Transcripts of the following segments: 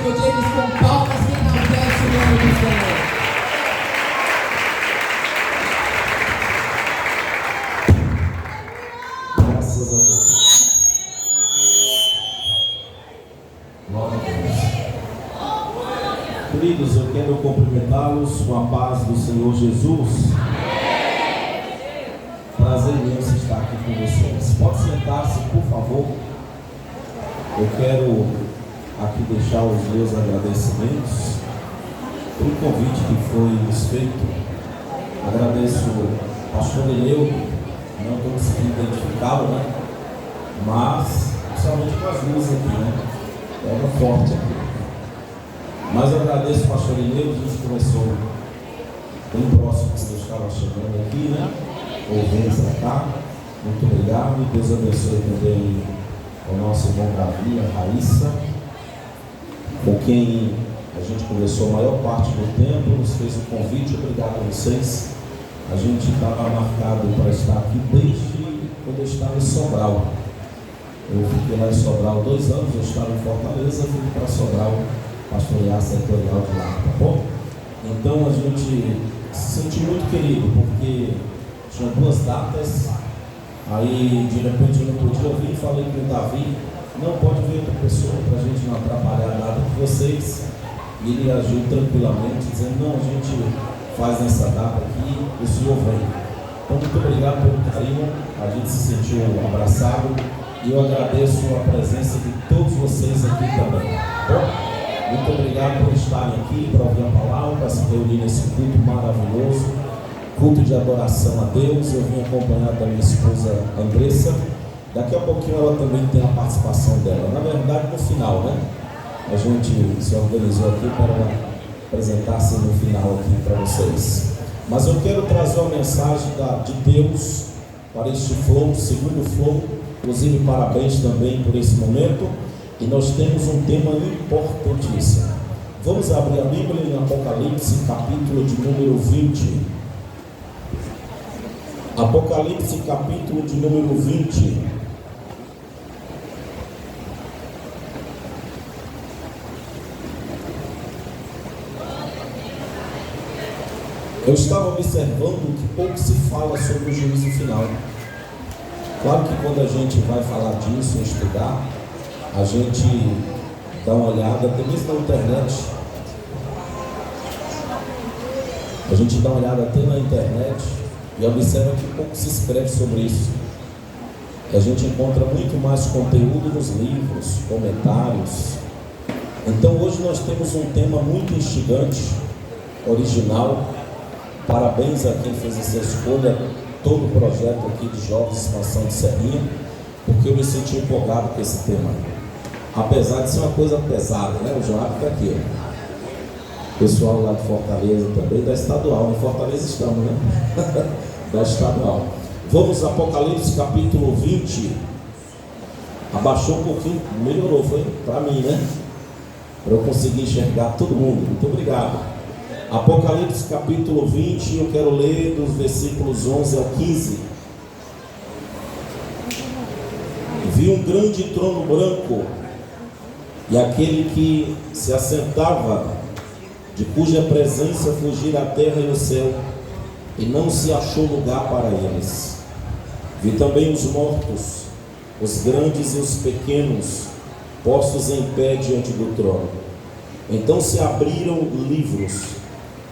Pastor James com palmas que enaltece o nome do Senhor. Graças a Deus. Glória a Deus. Queridos, eu quero cumprimentá-los com a paz do Senhor Jesus. Prazer imenso estar aqui com vocês. Pode sentar-se, por favor. Eu quero aqui deixar os meus agradecimentos pelo convite que foi nos feito. Agradeço ao pastor Eleudo, não estou conseguindo identificá-lo, né? Mas, principalmente com as luzes aqui, né? Pega forte aqui. Mas eu agradeço ao pastor Eleudo, a gente começou bem próximo quando eu estava chegando aqui, né? Ouvindo para cá. Muito obrigado. Deus abençoe também o nosso irmão Davi, a Raíssa, com quem a gente conversou a maior parte do tempo, nos fez o convite. Obrigado a vocês. A gente estava marcado para estar aqui desde quando eu estava em Sobral. Eu fiquei lá em Sobral 2 anos, eu estava em Fortaleza, fui para Sobral pastorear a setorial de lá, tá bom? Então a gente se sentiu muito querido, porque tinha 2 datas, aí de repente eu não podia ouvir, falei com o Davi, não pode vir outra pessoa para a gente não atrapalhar nada com vocês. E ele agiu tranquilamente, dizendo, não, a gente faz nessa data aqui, o senhor vem. Então muito obrigado pelo carinho, a gente se sentiu abraçado e eu agradeço a presença de todos vocês aqui também. Bom, muito obrigado por estarem aqui, para ouvir a palavra, para se reunir nesse culto maravilhoso, culto de adoração a Deus. Eu vim acompanhado da minha esposa Andressa. Daqui a pouquinho ela também tem a participação dela. Na verdade, no final, né? A gente se organizou aqui para apresentar-se no final aqui para vocês. Mas eu quero trazer uma mensagem de Deus para este flow, segundo flow. Inclusive, parabéns também por esse momento. E nós temos um tema importantíssimo. Vamos abrir a Bíblia em Apocalipse, capítulo de número 20. Apocalipse, capítulo de número 20. Eu estava observando que pouco se fala sobre o juízo final. Claro que quando a gente vai falar disso, estudar, a gente dá uma olhada, até mesmo na internet. A gente dá uma olhada até na internet e observa que pouco se escreve sobre isso. A gente encontra muito mais conteúdo nos livros, comentários. Então hoje nós temos um tema muito instigante, original. Parabéns a quem fez essa escolha, todo o projeto aqui de Jovens Expansão de Serrinha, porque eu me senti empolgado com esse tema. Apesar de ser uma coisa pesada, né? O Joab está aqui. O pessoal lá de Fortaleza também, da estadual. Em Fortaleza estamos, né? Da estadual. Vamos, Apocalipse capítulo 20. Abaixou um pouquinho, melhorou, foi para mim, né? Para eu conseguir enxergar todo mundo. Muito obrigado. Apocalipse capítulo 20, eu quero ler dos versículos 11 ao 15. Vi um grande trono branco, e aquele que se assentava, de cuja presença fugira a terra e o céu, e não se achou lugar para eles. Vi também os mortos, os grandes e os pequenos, postos em pé diante do trono. Então se abriram livros.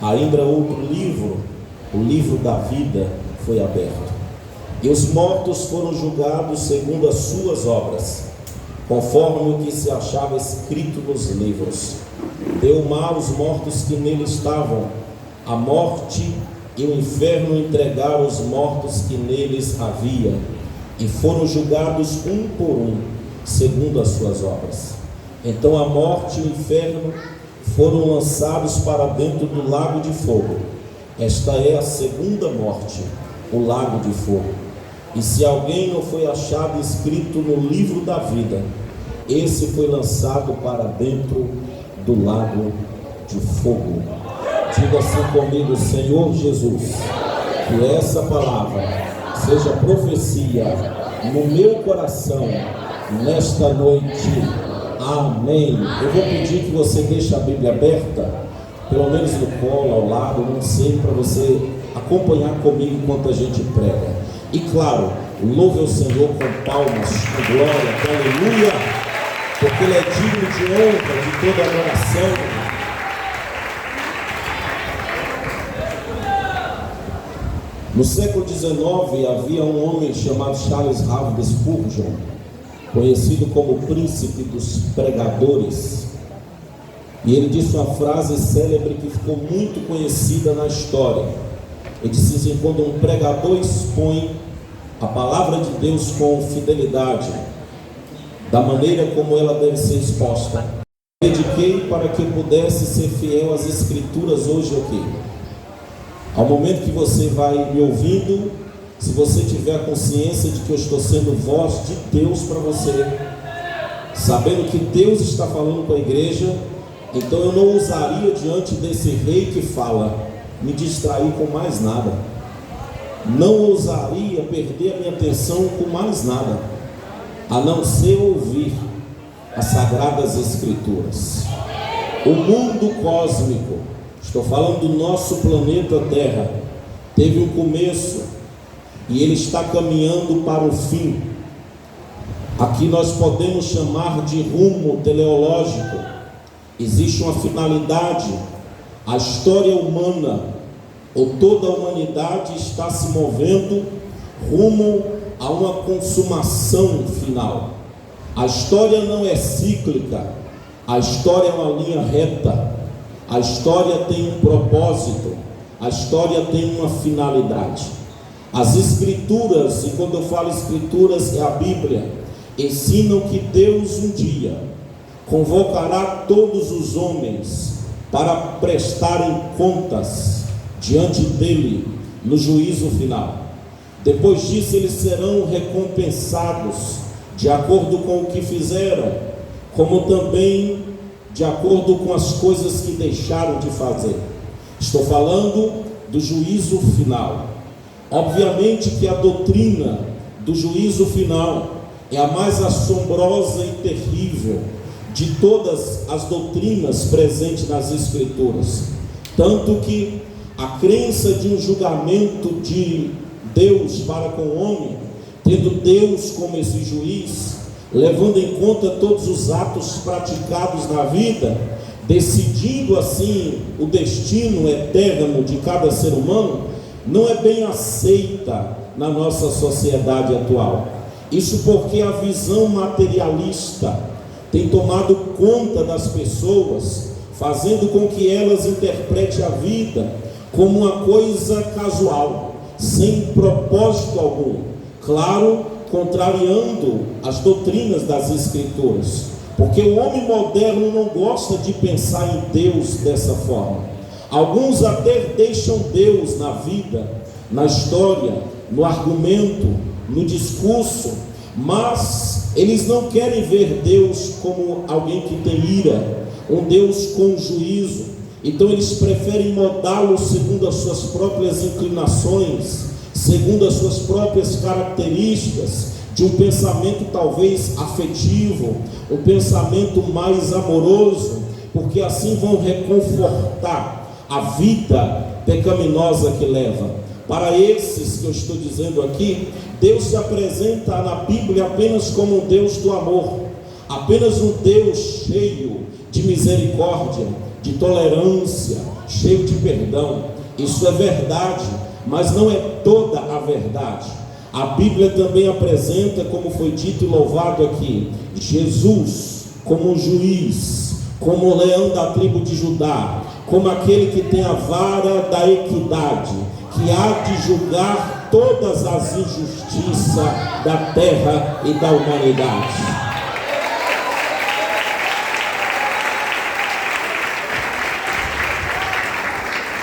Ainda outro livro, o livro da vida, foi aberto. E os mortos foram julgados segundo as suas obras, conforme o que se achava escrito nos livros. Deu mal os mortos que nele estavam. A morte e o inferno entregaram os mortos que neles havia, e foram julgados um por um, segundo as suas obras. Então a morte e o inferno foram lançados para dentro do lago de fogo. Esta é a segunda morte, o lago de fogo. E se alguém não foi achado escrito no livro da vida, esse foi lançado para dentro do lago de fogo. Diga assim comigo: Senhor Jesus, que essa palavra seja profecia no meu coração nesta noite, Amém. Eu vou pedir que você deixe a Bíblia aberta, pelo menos no colo, ao lado, não sei, para você acompanhar comigo enquanto a gente prega. E claro, louve ao Senhor com palmas, com glória, com aleluia, porque Ele é digno de honra, de toda adoração. No século XIX havia um homem chamado Charles Haddon Spurgeon, conhecido como o príncipe dos pregadores, e ele disse uma frase célebre que ficou muito conhecida na história. Ele disse assim: quando um pregador expõe a palavra de Deus com fidelidade, da maneira como ela deve ser exposta, dediquei para que pudesse ser fiel às Escrituras hoje aqui. Ao momento que você vai me ouvindo, se você tiver a consciência de que eu estou sendo voz de Deus para você, sabendo que Deus está falando com a igreja, então eu não ousaria diante desse rei que fala me distrair com mais nada, não ousaria perder a minha atenção com mais nada, a não ser ouvir as Sagradas Escrituras. O mundo cósmico, estou falando do nosso planeta Terra, teve um começo e ele está caminhando para o fim. Aqui nós podemos chamar de rumo teleológico. Existe uma finalidade. A história humana, ou toda a humanidade, está se movendo rumo a uma consumação final. A história não é cíclica, a história é uma linha reta. A história tem um propósito, a história tem uma finalidade. As Escrituras, e quando eu falo Escrituras é a Bíblia, ensinam que Deus um dia convocará todos os homens para prestarem contas diante dele no juízo final. Depois disso eles serão recompensados de acordo com o que fizeram, como também de acordo com as coisas que deixaram de fazer. Estou falando do juízo final. Obviamente que a doutrina do juízo final é a mais assombrosa e terrível de todas as doutrinas presentes nas Escrituras, tanto que a crença de um julgamento de Deus para com o homem, tendo Deus como esse juiz, levando em conta todos os atos praticados na vida, decidindo assim o destino eterno de cada ser humano, não é bem aceita na nossa sociedade atual. Isso porque a visão materialista tem tomado conta das pessoas, fazendo com que elas interpretem a vida como uma coisa casual, sem propósito algum, claro, contrariando as doutrinas das Escrituras, porque o homem moderno não gosta de pensar em Deus dessa forma. Alguns até deixam Deus na vida, na história, no argumento, no discurso, mas eles não querem ver Deus como alguém que tem ira, um Deus com juízo. Então eles preferem modá-lo segundo as suas próprias inclinações, segundo as suas próprias características, de um pensamento talvez afetivo, um pensamento mais amoroso, porque assim vão reconfortar a vida pecaminosa que leva. Para esses que eu estou dizendo aqui, Deus se apresenta na Bíblia apenas como um Deus do amor, apenas um Deus cheio de misericórdia, de tolerância, cheio de perdão. Isso é verdade, mas não é toda a verdade. A Bíblia também apresenta, como foi dito e louvado aqui, Jesus como um juiz, como o leão da tribo de Judá, como aquele que tem a vara da equidade, que há de julgar todas as injustiças da terra e da humanidade.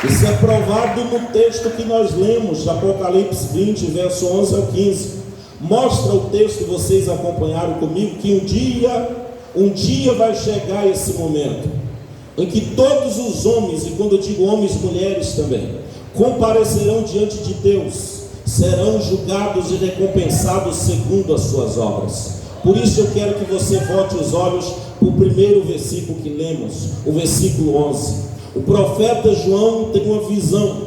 Isso é provado no texto que nós lemos, Apocalipse 20, verso 11 ao 15. Mostra o texto que vocês acompanharam comigo, que um dia vai chegar esse momento, em que todos os homens, e quando eu digo homens e mulheres também, comparecerão diante de Deus, serão julgados e recompensados segundo as suas obras. Por isso eu quero que você volte os olhos para o primeiro versículo que lemos, o versículo 11. O profeta João tem uma visão.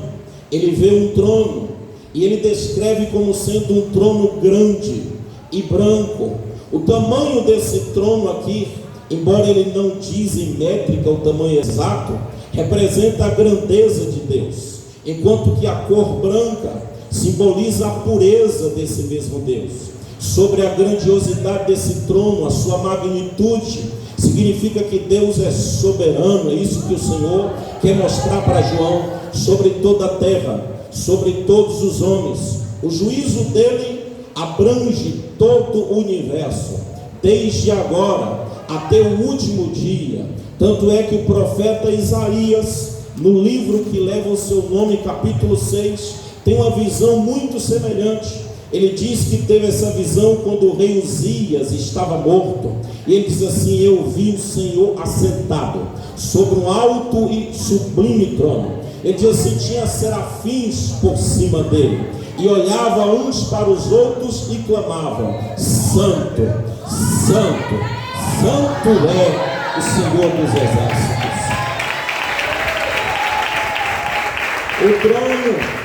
Ele vê um trono e ele descreve como sendo um trono grande e branco. O tamanho desse trono aqui, embora ele não diz em métrica o tamanho exato, representa a grandeza de Deus, enquanto que a cor branca simboliza a pureza desse mesmo Deus. Sobre a grandiosidade desse trono, a sua magnitude, significa que Deus é soberano. É isso que o Senhor quer mostrar para João, sobre toda a terra, sobre todos os homens. O juízo dele abrange todo o universo, desde agora até o último dia. Tanto é que o profeta Isaías, no livro que leva o seu nome, capítulo 6, tem uma visão muito semelhante. Ele diz que teve essa visão quando o rei Uzias estava morto, e ele diz assim: eu vi o Senhor assentado sobre um alto e sublime trono. Ele diz assim: tinha serafins por cima dele, e olhava uns para os outros e clamavam: Santo, Santo, Santo é o Senhor dos exércitos. O trono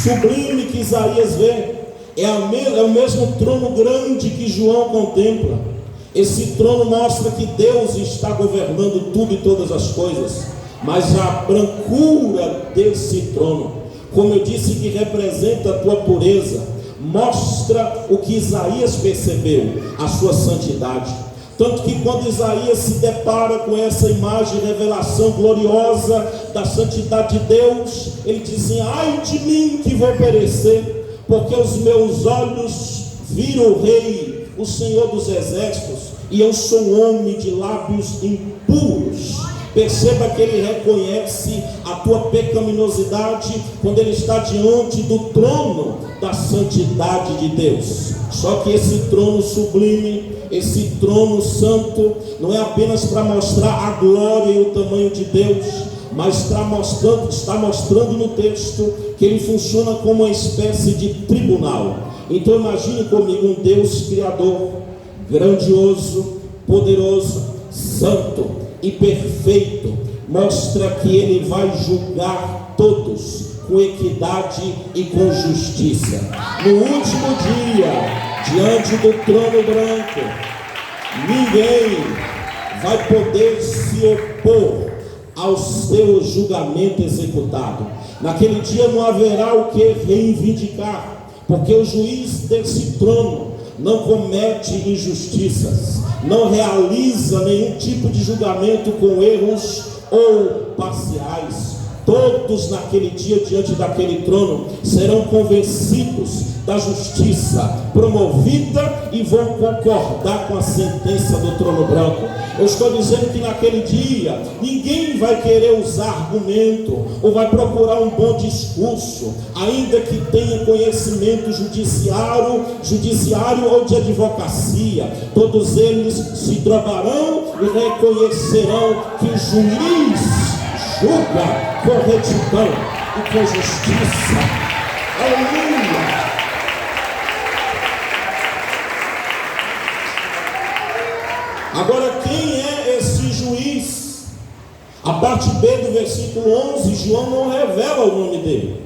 sublime que Isaías vê é o mesmo trono grande que João contempla. Esse trono mostra que Deus está governando tudo e todas as coisas, mas a brancura desse trono, como eu disse, que representa a tua pureza, mostra o que Isaías percebeu, a sua santidade. Tanto que quando Isaías se depara com essa imagem, revelação gloriosa da santidade de Deus, ele diz assim: ai de mim que vou perecer, porque os meus olhos viram o Rei, o Senhor dos exércitos, e eu sou um homem de lábios impuros. Perceba que ele reconhece a tua pecaminosidade quando ele está diante do trono da santidade de Deus. Só que esse trono sublime, esse trono santo, não é apenas para mostrar a glória e o tamanho de Deus, mas está mostrando no texto que ele funciona como uma espécie de tribunal. Então imagine comigo um Deus criador, grandioso, poderoso, santo e perfeito. Mostra que ele vai julgar todos com equidade e com justiça. No último dia, diante do trono branco, ninguém vai poder se opor ao seu julgamento executado. Naquele dia não haverá o que reivindicar, porque o juiz desse trono não comete injustiças, não realiza nenhum tipo de julgamento com erros ou parciais. Todos naquele dia, diante daquele trono, serão convencidos da justiça promovida e vão concordar com a sentença do trono branco. Eu estou dizendo que naquele dia ninguém vai querer usar argumento ou vai procurar um bom discurso, ainda que tenha conhecimento judiciário ou de advocacia. Todos eles se dobrarão e reconhecerão que o juiz julga com retidão e com justiça. Aleluia! Agora, quem é esse juiz? A parte B do versículo 11, João não revela o nome dele.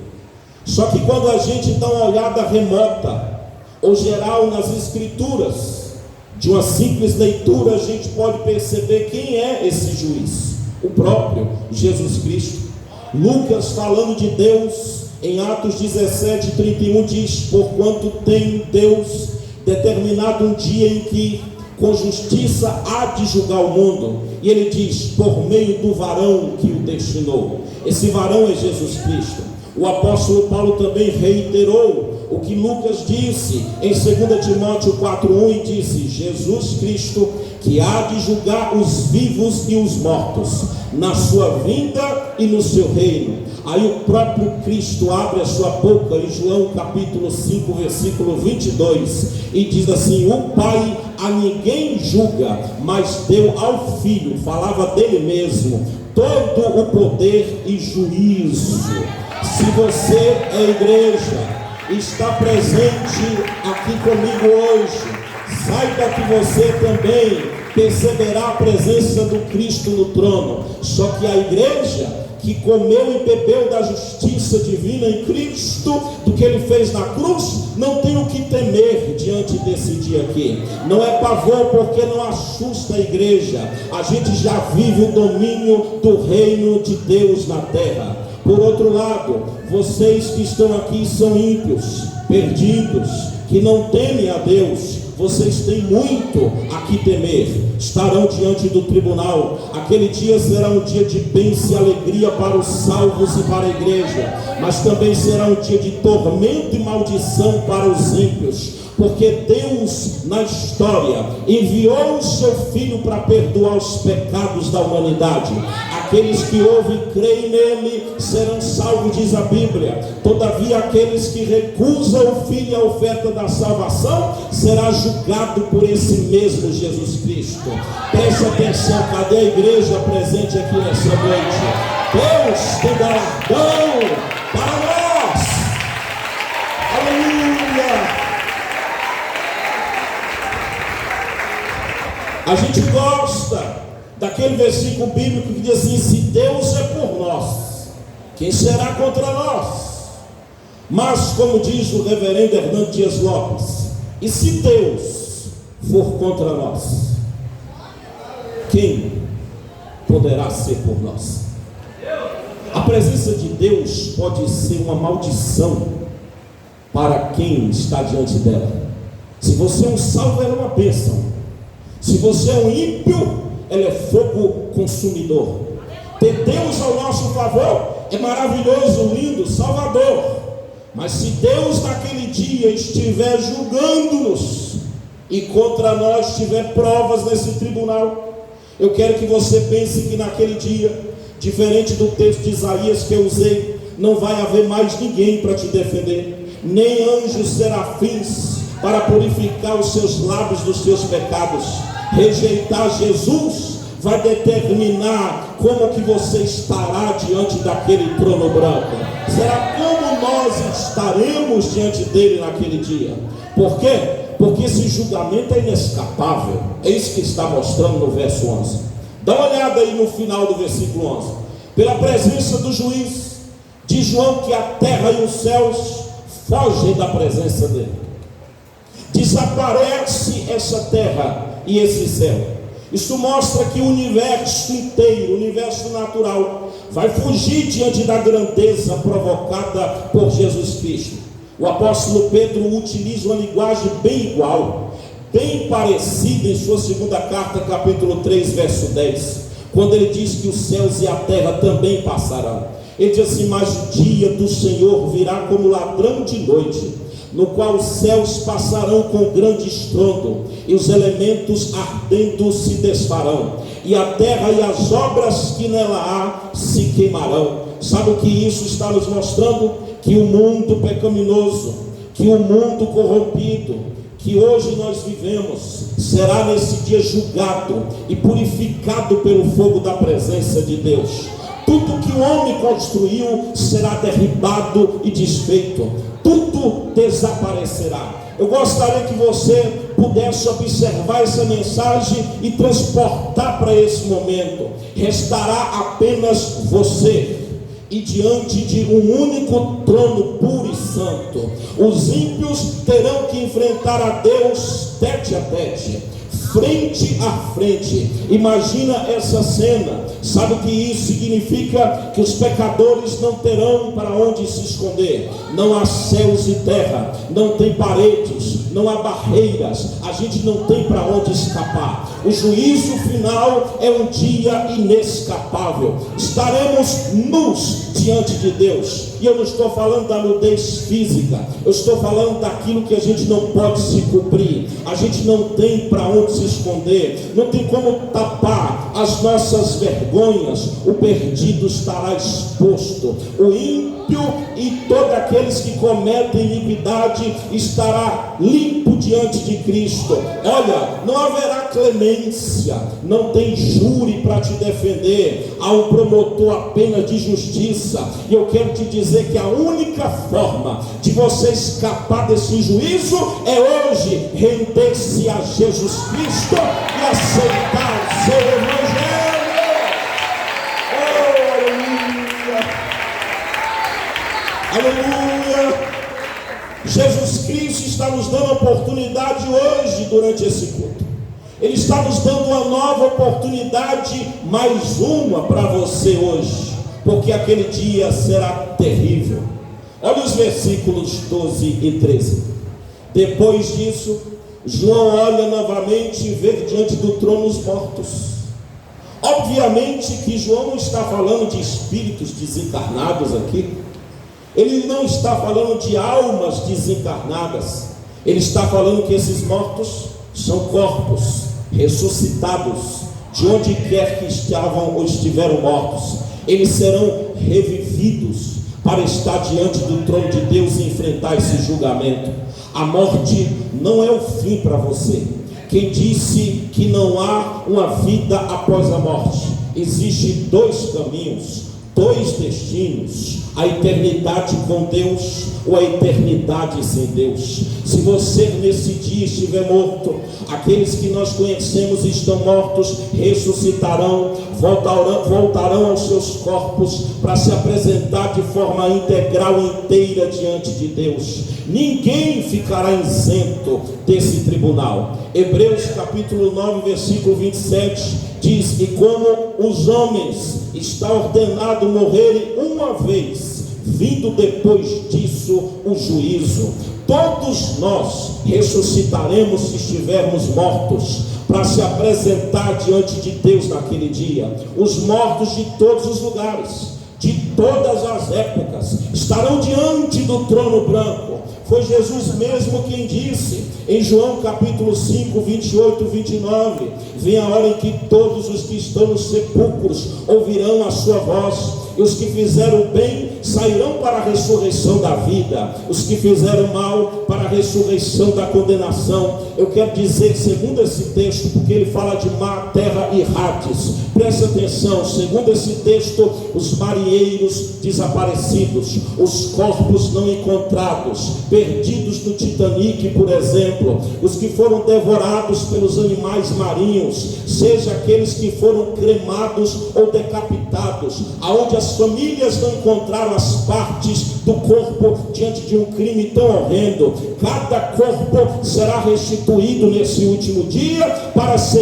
Só que quando a gente dá uma olhada remota ou geral nas escrituras, de uma simples leitura, a gente pode perceber quem é esse juiz: o próprio Jesus Cristo. Lucas, falando de Deus, em Atos 17:31 diz: porquanto tem Deus determinado um dia em que com justiça há de julgar o mundo, e ele diz: por meio do varão que o destinou. Esse varão é Jesus Cristo. O apóstolo Paulo também reiterou o que Lucas disse em 2 Timóteo 4:1 e disse: Jesus Cristo, que há de julgar os vivos e os mortos na sua vinda e no seu reino. Aí o próprio Cristo abre a sua boca em João capítulo 5 versículo 22 e diz assim: o Pai a ninguém julga, mas deu ao Filho, falava dele mesmo, todo o poder e juízo. Se você é igreja, está presente aqui comigo hoje, saiba que você também perceberá a presença do Cristo no trono. Só que a igreja que comeu e bebeu da justiça divina em Cristo, do que Ele fez na cruz, não tem o que temer diante desse dia aqui. Não é pavor, porque não assusta a igreja. A gente já vive o domínio do reino de Deus na terra. Por outro lado, vocês que estão aqui são ímpios, perdidos, que não temem a Deus. Vocês têm muito a que temer. Estarão diante do tribunal. Aquele dia será um dia de bênção e alegria para os salvos e para a igreja, mas também será um dia de tormento e maldição para os ímpios, porque Deus na história enviou o seu Filho para perdoar os pecados da humanidade. Aqueles que ouvem e creem nele serão salvos, diz a Bíblia. Todavia aqueles que recusam o Filho e a oferta da salvação será julgado por esse mesmo Jesus Cristo. Preste atenção, cadê a igreja presente aqui nessa noite? Deus tem galardão para nós. Aleluia! A gente gosta daquele versículo bíblico que diz assim: se Deus é por nós, quem será contra nós? Mas, como diz o reverendo Hernando Dias Lopes, e se Deus for contra nós, quem poderá ser por nós? A presença de Deus pode ser uma maldição para quem está diante dela. Se você é um salvo, ela é uma bênção. Se você é um ímpio, ela é fogo consumidor. Ter Deus ao nosso favor é maravilhoso, lindo, salvador. Mas se Deus naquele dia estiver julgando-nos e contra nós tiver provas nesse tribunal, eu quero que você pense que naquele dia, diferente do texto de Isaías que eu usei, não vai haver mais ninguém para te defender, nem anjos serafins para purificar os seus lábios dos seus pecados. Rejeitar Jesus vai determinar como que você estará diante daquele trono branco. Será como nós estaremos diante dele naquele dia. Por quê? Porque esse julgamento é inescapável. É isso que está mostrando no verso 11. Dá uma olhada aí no final do versículo 11. Pela presença do juiz, diz João que a terra e os céus fogem da presença dele. Desaparece essa terra e esse céu. Isso mostra que o universo inteiro, o universo natural, vai fugir diante da grandeza provocada por Jesus Cristo. O apóstolo Pedro utiliza uma linguagem bem igual, bem parecida em sua segunda carta, capítulo 3, verso 10, quando ele diz que os céus e a terra também passarão. Ele diz assim: mas o dia do Senhor virá como ladrão de noite, no qual os céus passarão com grande estrondo, e os elementos ardendo se desfarão, e a terra e as obras que nela há se queimarão. Sabe o que isso está nos mostrando? Que o mundo pecaminoso, que o mundo corrompido, que hoje nós vivemos, será nesse dia julgado e purificado pelo fogo da presença de Deus. Tudo que o homem construiu será derribado e desfeito. Tudo desaparecerá. Eu gostaria que você pudesse observar essa mensagem e transportar para esse momento. Restará apenas você, e diante de um único trono puro e santo, os ímpios terão que enfrentar a Deus tete a tete, frente a frente. Imagina essa cena. Sabe o que isso significa? Que os pecadores não terão para onde se esconder. Não há céus e terra, não tem paredes, não há barreiras, a gente não tem para onde escapar. O juízo final é um dia inescapável. Estaremos nus diante de Deus. E eu não estou falando da nudez física, eu estou falando daquilo que a gente não pode se cobrir. A gente não tem para onde se esconder, não tem como tapar as nossas vergonhas. O perdido estará exposto, o ímpio e todos aqueles que cometem iniquidade estará limpo diante de Cristo. Olha, não haverá clemência, não tem júri para te defender. Há um promotor apenas de justiça, justiça. E eu quero te dizer que a única forma de você escapar desse juízo é hoje render-se a Jesus Cristo e aceitar o seu evangelho. Oh, aleluia! Aleluia! Jesus Cristo está nos dando a oportunidade hoje durante esse culto. Ele está nos dando uma nova oportunidade, mais uma para você hoje, porque aquele dia será terrível. Olha os versículos 12 e 13. Depois disso, João olha novamente e vê diante do trono os mortos. Obviamente que João não está falando de espíritos desencarnados aqui. Ele não está falando de almas desencarnadas. Ele está falando que esses mortos são corpos ressuscitados, de onde quer que estavam ou estiveram mortos. Eles serão revividos para estar diante do trono de Deus e enfrentar esse julgamento. A morte não é o fim para você. Quem disse que não há uma vida após a morte? Existem dois caminhos, dois destinos: a eternidade com Deus ou a eternidade sem Deus. Se você nesse dia estiver morto, aqueles que nós conhecemos estão mortos, ressuscitarão, voltarão aos seus corpos para se apresentar de forma integral, inteira diante de Deus. Ninguém ficará isento desse tribunal. Hebreus capítulo 9, versículo 27 diz: e como os homens está ordenado morrerem uma vez, vindo depois disso o juízo, todos nós ressuscitaremos se estivermos mortos, para se apresentar diante de Deus naquele dia. Os mortos de todos os lugares, de todas as épocas, estarão diante do trono branco. Foi Jesus mesmo quem disse em João capítulo 5, 28 e 29: vem a hora em que todos os que estão nos sepulcros ouvirão a sua voz, e os que fizeram bem sairão para a ressurreição da vida, os que fizeram mal para a ressurreição da condenação. Eu quero dizer, segundo esse texto, porque ele fala de mar, terra e Hades, presta atenção, segundo esse texto, os marinheiros desaparecidos, os corpos não encontrados, perdidos no Titanic, por exemplo, os que foram devorados pelos animais marinhos, seja aqueles que foram cremados ou decapitados, aonde as famílias não encontraram as partes do corpo diante de um crime tão horrendo, cada corpo será restituído nesse último dia para ser